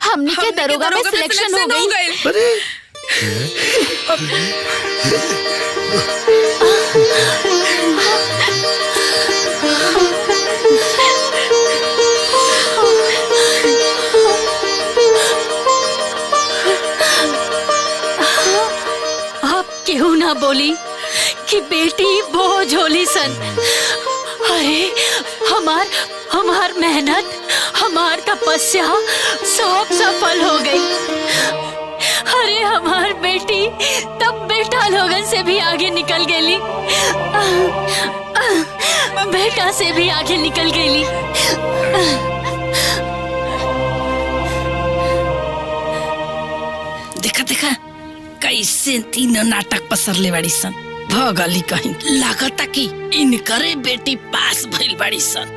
हमनी के दरोगा में सिलेक्शन हो गई। अरे आप क्यों ना बोली कि बेटी बोझ होली सन। अरे हमार मेहनत, हमार तपस्या सब सफल हो गई। अरे हमार बेटी तब बेटा लोगन से भी आगे निकल गेली, बेटा से भी आगे निकल गेली। देखा देखा कैसे तीनों नाटक पसरले बाड़ी सन। भगली कहीं लागता कि इनकरे बेटी पास भइल बाड़ी सन।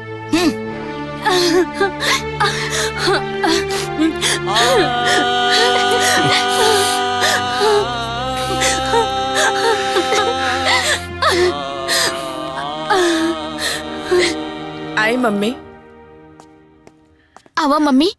आई मम्मी। आवा मम्मी।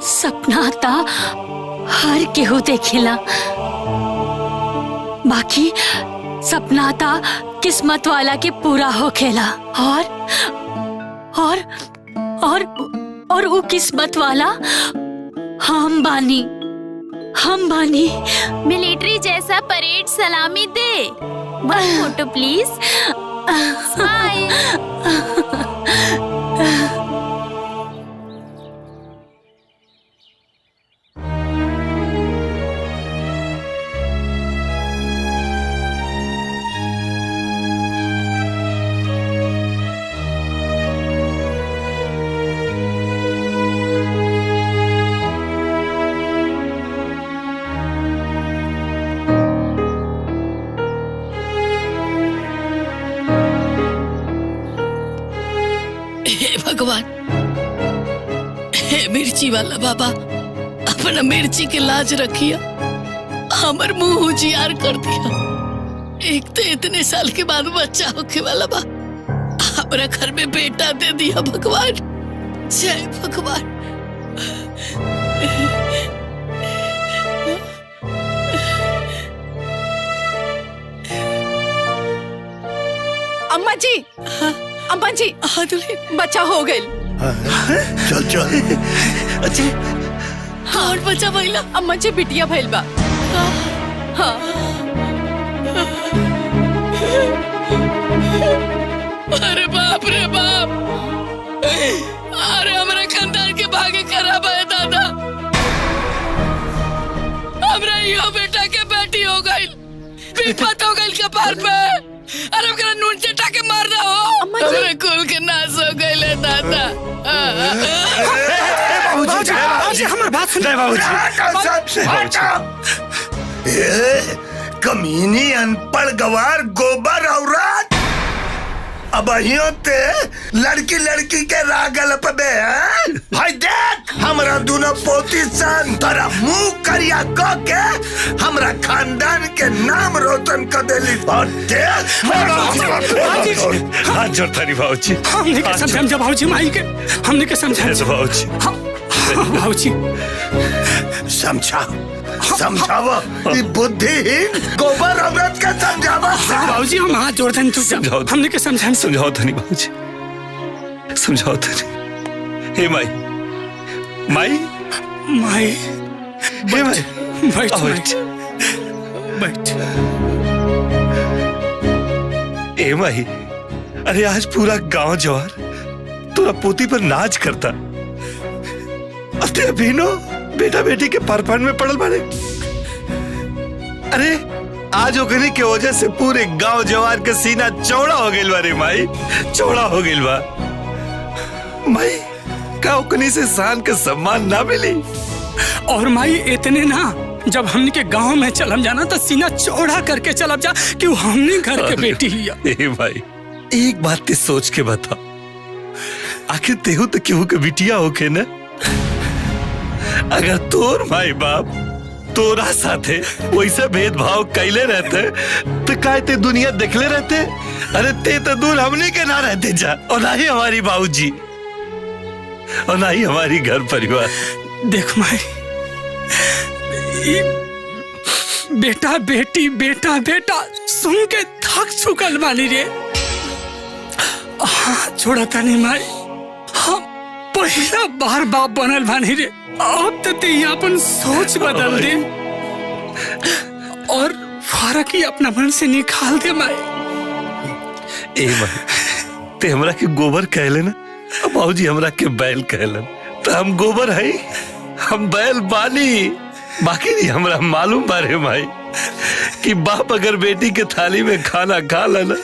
सपना ता हर केहू देखेला, बाकी सपना ता किस्मत वाला के पूरा होखेला। और वो किस्मत वाला हम बानी। मिलिट्री जैसा परेड सलामी दे। वन फोटो प्लीज। स्माइल। भगवान, हे मिर्ची वाला बाबा, अपना मिर्ची के लाज रखिया, हमर मुंह उजियार कर दिया। एक तो इतने साल के बाद बच्चा होके वाला बा, हमरा घर में बेटा दे दिया भगवान। जय भगवान। अम्मा जी, अम्मा जी, बच्चा हो गई। चल चल। अच्छा और बच्चा भइला? अम्मा जी बिटिया भइल बा। हाँ। अरे बाप रे बाप, अरे हमारे खानदान के भागे खराब है दादा। हमरा यो बेटा के बेटी हो गई, विपत हो गई कपार पे। अरे हमरा नून चटा के मार दो। अरे कुल के नाश हो गई दादा। बाबूजी हमारी बात सुन। कमीनी अनपढ़ गवार गोबर औरत, अब ते लड़की के रागल पे भाई देख हमरा दोनों पोती सन तोरा मुंह करिया क के हमरा खानदान के नाम रोशन कर देली। हाथ जोड़ता नहीं भाऊजी। हमने के समझा भाऊजी, माई के हमने के समझा भाऊजी। भाऊजी समझावा बुद्धिहीन गोबर औरत का समझावा। भाऊजी हम हाथ जोड़ते हैं, समझाओ। हमने के समझा। समझाओ धनी भाऊजी, समझाओ धनी। हे माई, माई, माई, हे माई, बैठ बैठ। ए माई, अरे आज पूरा गांव जवार तोरा पोती पर नाच करता। अब ते अभिनो बेटा बेटी के परपन में पड़ल बारे। अरे आज ओकनी के वजह से पूरे गांव जवार के सीना चौड़ा हो गइल बा रे माई, चौड़ा हो गइल बा। माई का ओकनी से शान के सम्मान ना मिली। और माई इतने ना, जब हमने के गांव में चलम जाना तो सीना चौड़ा करके चलब जा कि वो हमने घर के बेटी ही है। ए भाई एक बात ते सोच के बता, आखिर तेहू तो केहू के बिटिया होके न? अगर तोर माई बाप तोरा साथे वैसे भेदभाव कैले रहते तो काय ते दुनिया देखले रहते? अरे ते तो दूर हमने के ना रहते जा, और ना ही हमारी बाबूजी और ना ही हमारी घर परिवार। देख माई, बेटा बेटी बेटा बेटा सुन के थक चुकल बानी रे। हाँ छोड़ा था नहीं माई, हम पहला बार बाप बनल बानी रे। अब तो ते अपन सोच बदल दे और फर्क ही अपना मन से निकाल दे माई। ए माई, ते हमरा के गोबर कहले ना, अब बाबूजी हमरा के बैल कहलन, तो हम गोबर है, हम बैल बानी। बाकी नहीं हमरा मालूम बारे माई कि बाप अगर बेटी के थाली में खाना खा लेना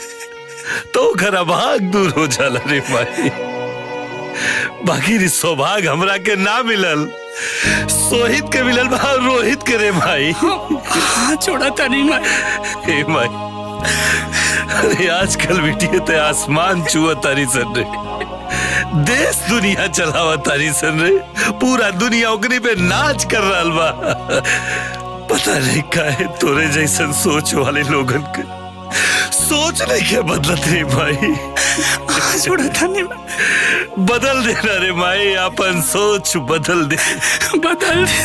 तो घर अभाग दूर हो जाला रे माई। बाकी री सौभाग्य हमरा के ना मिलल, सोहित के मिलल बा, रोहित के रे माई। हाँ छोड़ा था नहीं माई। ए माई, अरे आजकल बेटी ते आसमान छुआ तारी सन रे, देश दुनिया चलावा तारी सन रे, पूरा दुनिया ओकरी पे नाच कर रहा बा। पता नहीं काहे तोरे जैसन सोच वाले लोगन के सोच नहीं के बदलत रे भाई। छोड़ा था नहीं, बदल देना रे माई, अपन सोच बदल दे, बदल दे।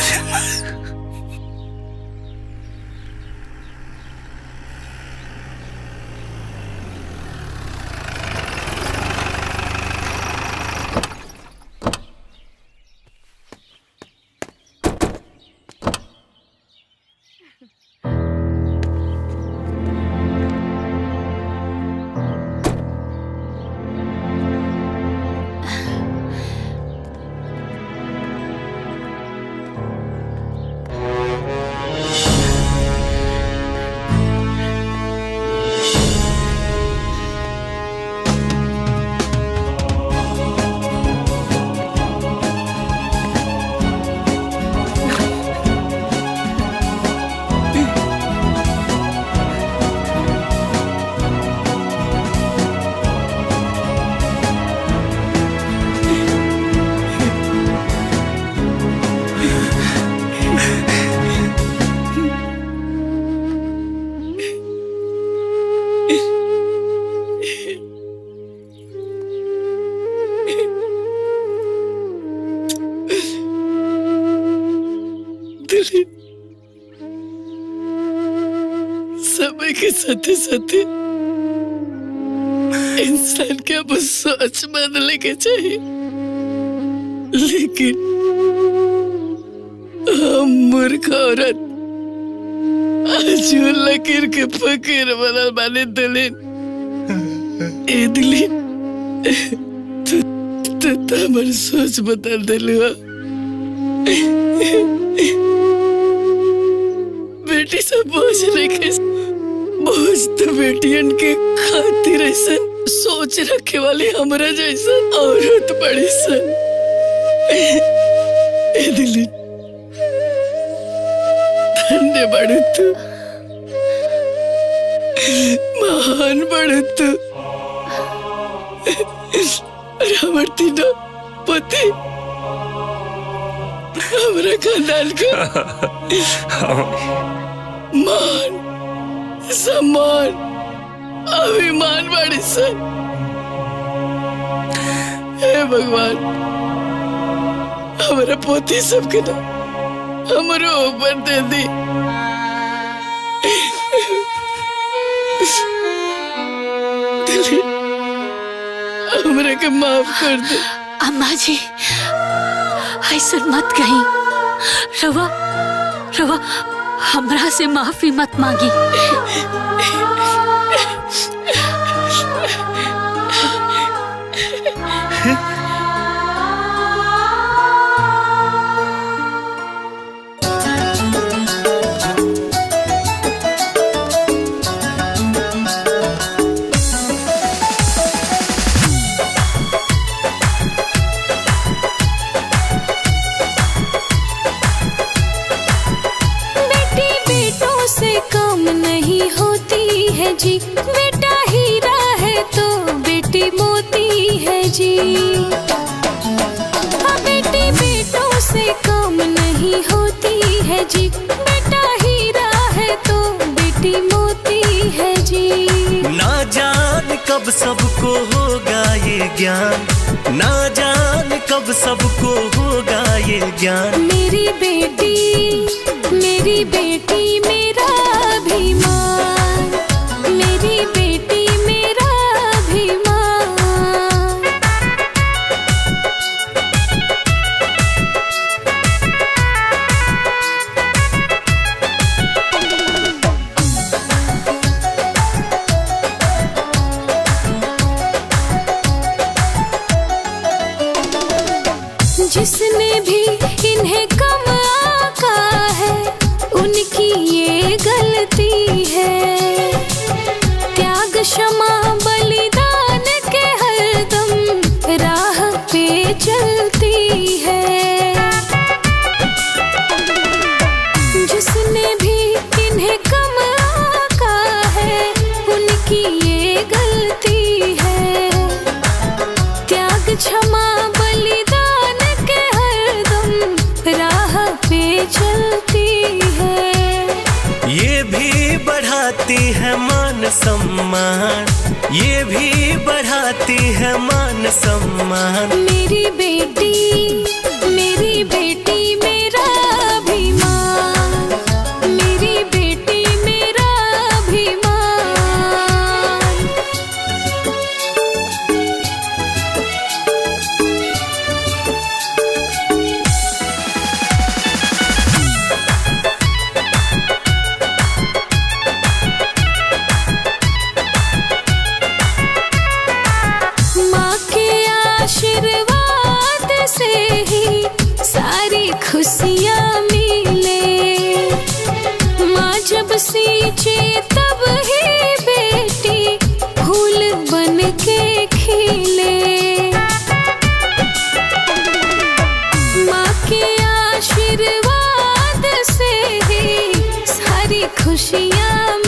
समय के साथे साथे इंसान के अब सोच बदलने के चाहिए, लेकिन हम मूर्ख औरत आज लकीर के फकीर बनल बानी दुल्हन। ए दुल्हन, तो हमारी सोच बदल दिलू। बेटी सब बोझ रखे, बोझ तो बेटियन के खातिर ऐसा सोच रखे वाली हमरा जैसा औरत बड़ी सन। ए दिली, धन्य बड़ तू, महान बड़ तू, और हमर तीनों पति हमरा खानदान का मान सम्मान अभिमान बड़ी सन। हे भगवान, हमारा पोती सबके ना हमरो ऊपर दे दी। हमरा के माफ कर दे। अम्मा जी ऐसा मत कहीं, रवा रवा हमरा से माफी मत मांगी। बेटा नहीं होती है जी, बेटा हीरा है तो बेटी मोती है जी। हाँ बेटी बेटों से कम नहीं होती है जी, बेटा हीरा है तो बेटी मोती है जी। ना जान कब सबको होगा ये ज्ञान, ना जान कब सबको होगा ये ज्ञान। मेरी बेटी मेरा अभिमान, मेरी बेटी मेरा अभिमान। जिसने भी इन्हें कम आका है उनकी ये गलती है। त्याग क्षमा बलिदान के हरदम राह पे चलती है। जिसने भी इन्हें कम आका है उनकी ये गलती है। त्याग क्षमा बलिदान के हरदम राह पे चलती है। ये भी बढ़ाती है मान सम्मान, ये भी बढ़ाती है मान सम्मान। मेरी बेटी मेरा अभिमान, मेरी बेटी मेरा अभिमान। माँ के आशीर्वाद से ही सारी खुशियाँ मिले। माँ जब सींचे तब ही बेटी फूल बन के खिले। माँ के आशीर्वाद से ही सारी खुशियाँ